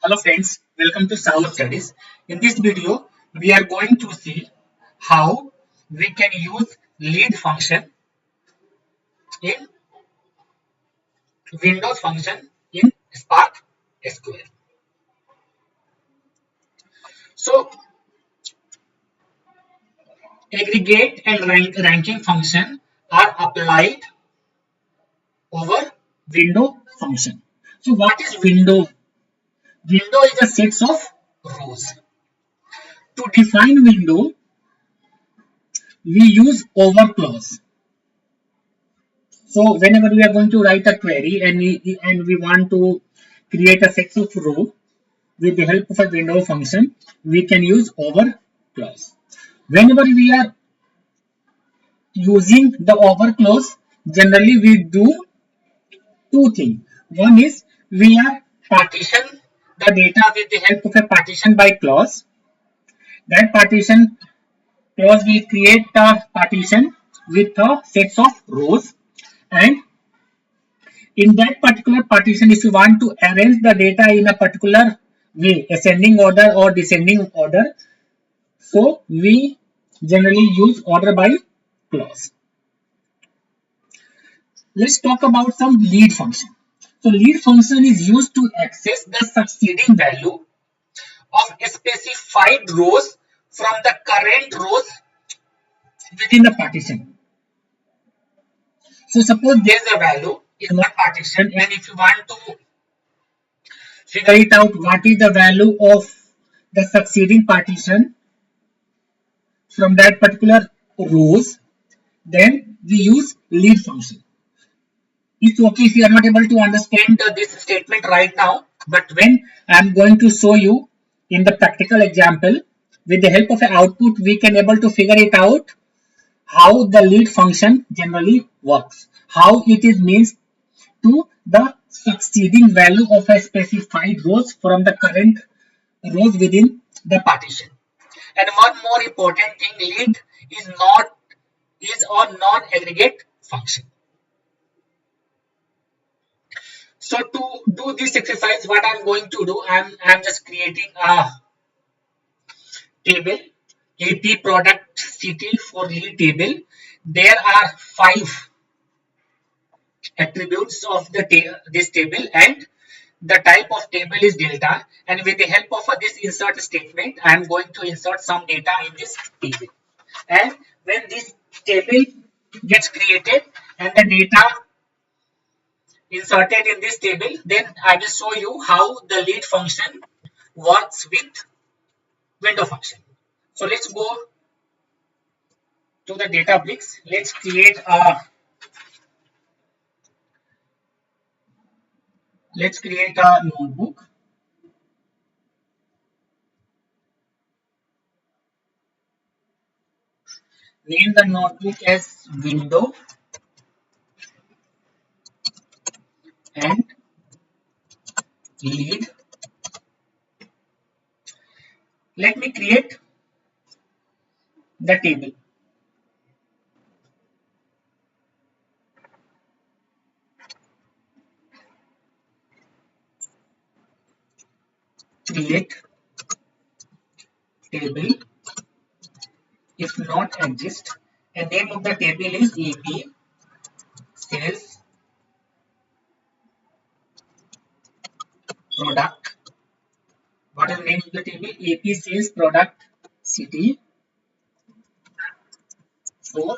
Hello friends, welcome to SahuStudies. In this video, we are going to see how we can use lead function in Windows function in Spark SQL. So, aggregate and ranking function are applied over window function. So, what is window? Window is a set of rows. To define window, we use over clause. So whenever we are going to write a query and we want to create a set of row with the help of a window function, we can use over clause. Whenever we are using the over clause, generally we do two things. One is we are partition the data with the help of a partition by clause. That partition clause will create a partition with a sets of rows, and in that particular partition, if you want to arrange the data in a particular way, ascending order or descending order, so we generally use order by clause. Let's talk about some lead function. So lead function is used to access the succeeding value of specified rows from the current rows within the partition. So suppose there is a value in one partition, and if you want to figure it out what is the value of the succeeding partition from that particular rows, then we use lead function. It's okay if you are not able to understand this statement right now, but when I am going to show you in the practical example, with the help of an output, we can able to figure it out how the lead function generally works, how it is means to the succeeding value of a specified rows from the current rows within the partition. And one more important thing, lead is or non-aggregate function. So to do this exercise, what I'm going to do, I'm just creating a table, AP product city for lead table. There are 5 attributes of the this table, and the type of table is delta, and with the help of this insert statement, I am going to insert some data in this table. And when this table gets created and the data inserted in this table, then I will show you how the lead function works with window function. So let's go to the Databricks. Let's create a notebook. Name the notebook as window and lead. Let me create the table. Create table. If not exist, and name of the table is AP sales product. What is the name of the table? AP sales product city for.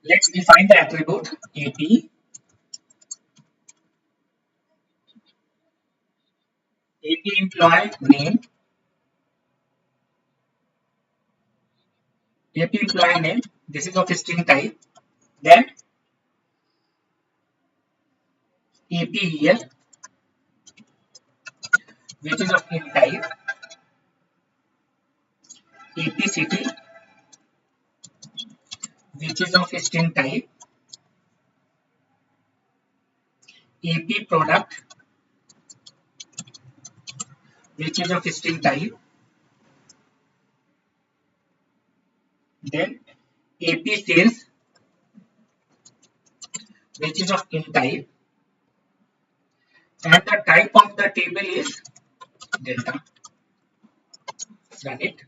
Let's define the attribute AP employee name, AP employee name. This is of string type. Then AP year, which is of int type. AP city, which is of string type. AP product, which is of string type. Then AP sales, which is of int type, and the type of the table is delta. Run it.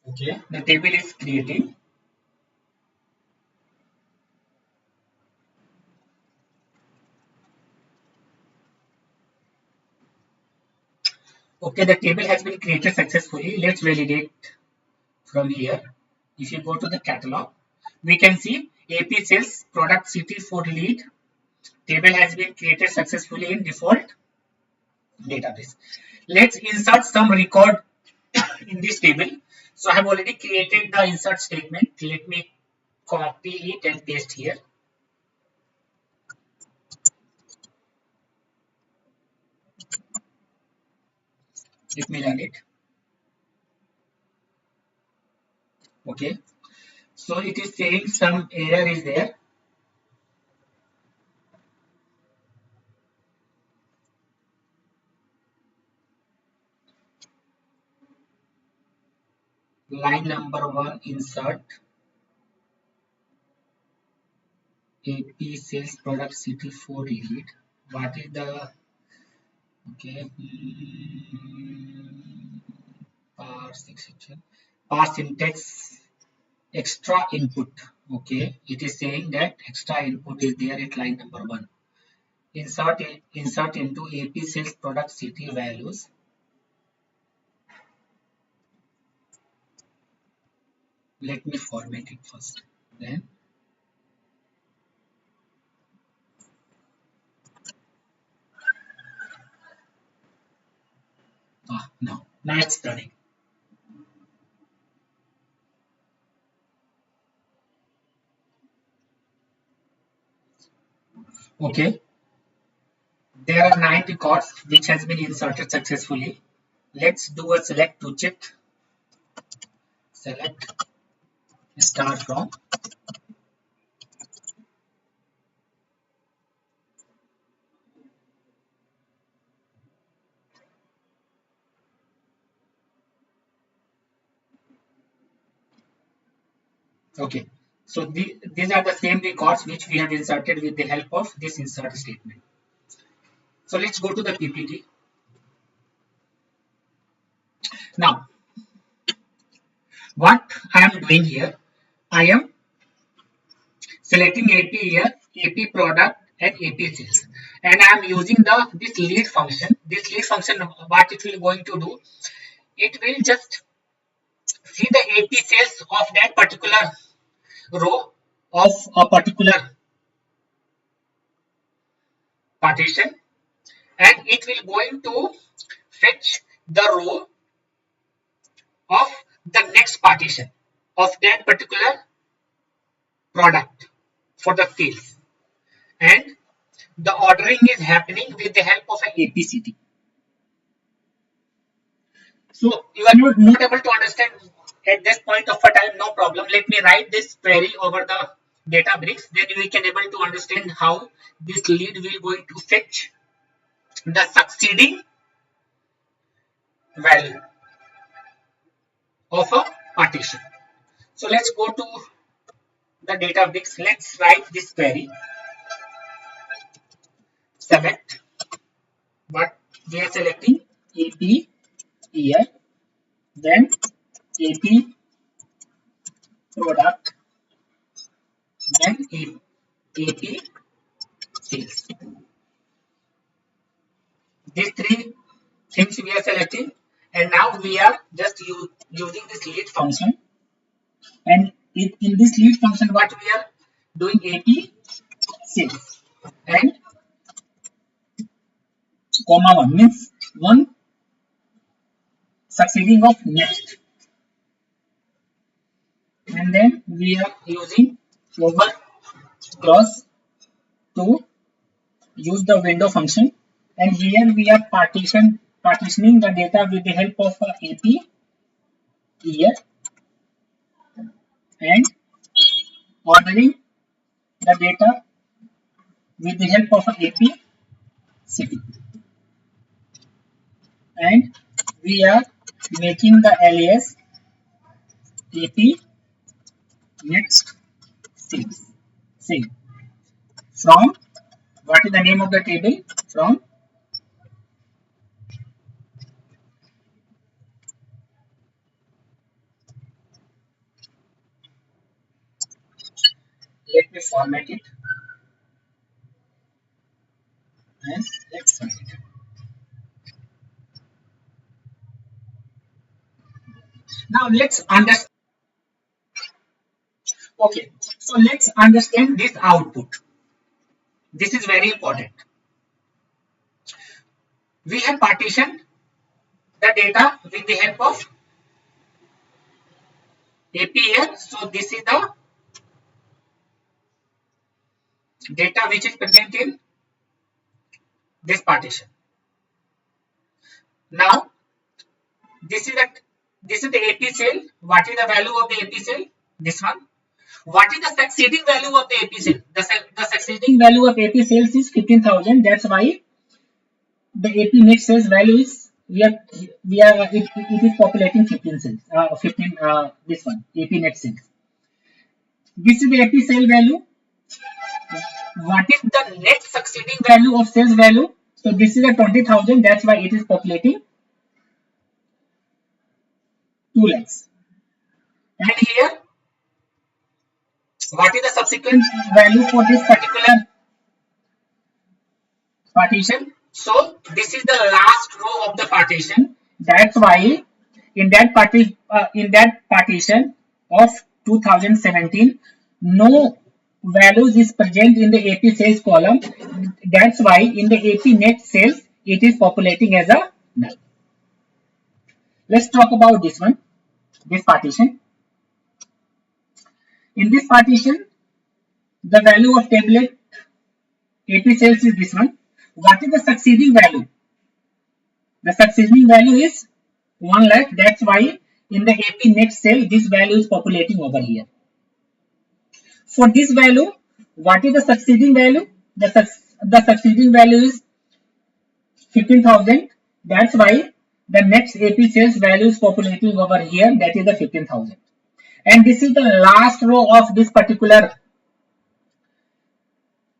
Okay, the table is created. Okay, the table has been created successfully. Let's validate from here. If you go to the catalog, we can see AP sales product city for lead. Table has been created successfully in default database. Let's insert some record in this table. So I have already created the insert statement. Let me copy it and paste here. Let me run it. Okay. So it is saying some error is there. Line number 1, insert AP sales product city for lead. What is the okay? Parse exception. Parse syntax extra input. Okay, it is saying that extra input is there at line number 1. Insert into AP sales product city values. Let me format it first. Then now it's running. Okay, there are 9 records which has been inserted successfully. Let's do a select to check. Select start from. Okay, so these are the same records which we have inserted with the help of this insert statement. So let's go to the PPT. Now, what I am doing here, I am selecting AP here, AP product and AP sales, and I am using this lead function. This lead function, what it will going to do, it will just see the AP sales of that particular row of a particular partition, and it will going to fetch the row of the next partition of that particular product for the sales, and the ordering is happening with the help of an APCT. So you are not able to understand at this point of a time, no problem. Let me write this query over the Databricks, then we can able to understand how this lead will going to fetch the succeeding value of a partition. So let's go to the Databricks. Let's write this query. Select what we are selecting, AP year, then AP product, then AP sales. These 3 things we are selecting, and now we are just using this lead function, and in this lead function what we are doing, AP sales and comma 1 means one succeeding of next, and then we are using over clause to use the window function, and here we are partitioning the data with the help of AP year and ordering the data with the help of an AP city, and we are making the alias AP next save from what is the name of the table? From let me format it and let's run it. Now let's understand. Okay, so let's understand this output. This is very important. We have partitioned the data with the help of AP here. So this is the data which is present in this partition. Now this is the AP cell. What is the value of the AP cell? This one. What is the succeeding value of the AP cell? The succeeding value of AP cells is 15,000. That's why the AP next cells value is it is populating 15 cells. 15 this one AP next cells. This is the AP cell value. What is the next succeeding value of cells value? So this is a 20,000. That's why it is populating 2 lakhs. And here, what is the subsequent value for this particular partition? So this is the last row of the partition. That's why in that partition of 2017, no values is present in the AP sales column. That's why in the AP net sales it is populating as a null. Let's talk about this one, this partition. In this partition, the value of tablet AP sales is this one. What is the succeeding value? The succeeding value is 1 lakh. That's why in the AP next cell, this value is populating over here. For this value, what is the succeeding value? The succeeding value is 15,000. That's why the next AP sales value is populating over here. That is the 15,000. And this is the last row of this particular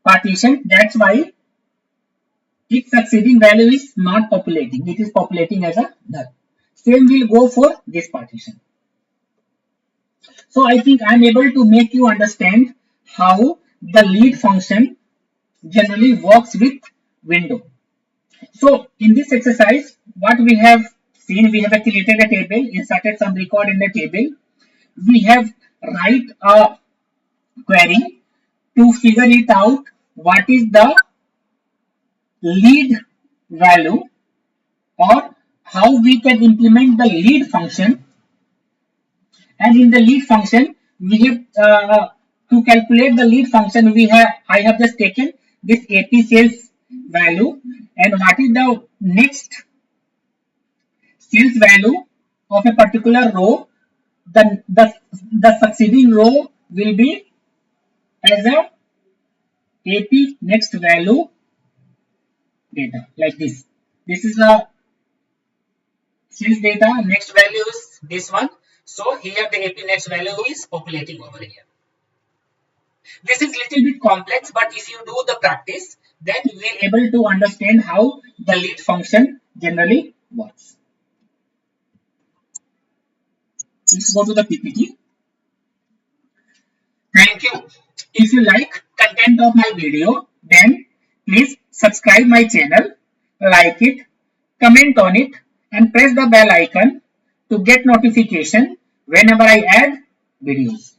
partition. That's why its succeeding value is not populating. It is populating as a null. Same will go for this partition. So I think I am able to make you understand how the lead function generally works with window. So in this exercise, what we have seen, we have created a table, inserted some record in the table. We have write a query to figure it out what is the lead value or how we can implement the lead function. And in the lead function, we have to calculate the lead function. I have just taken this AP sales value and what is the next sales value of a particular row. The succeeding row will be as a AP next value data like this. This is the sales data. Next value is this one. So here the AP next value is populating over here. This is little bit complex, but if you do the practice, then you will be able to understand how the lead function generally works. Let's go to the PPT. Thank you. If you like content of my video, then please subscribe my channel, like it, comment on it, and press the bell icon to get notification whenever I add videos.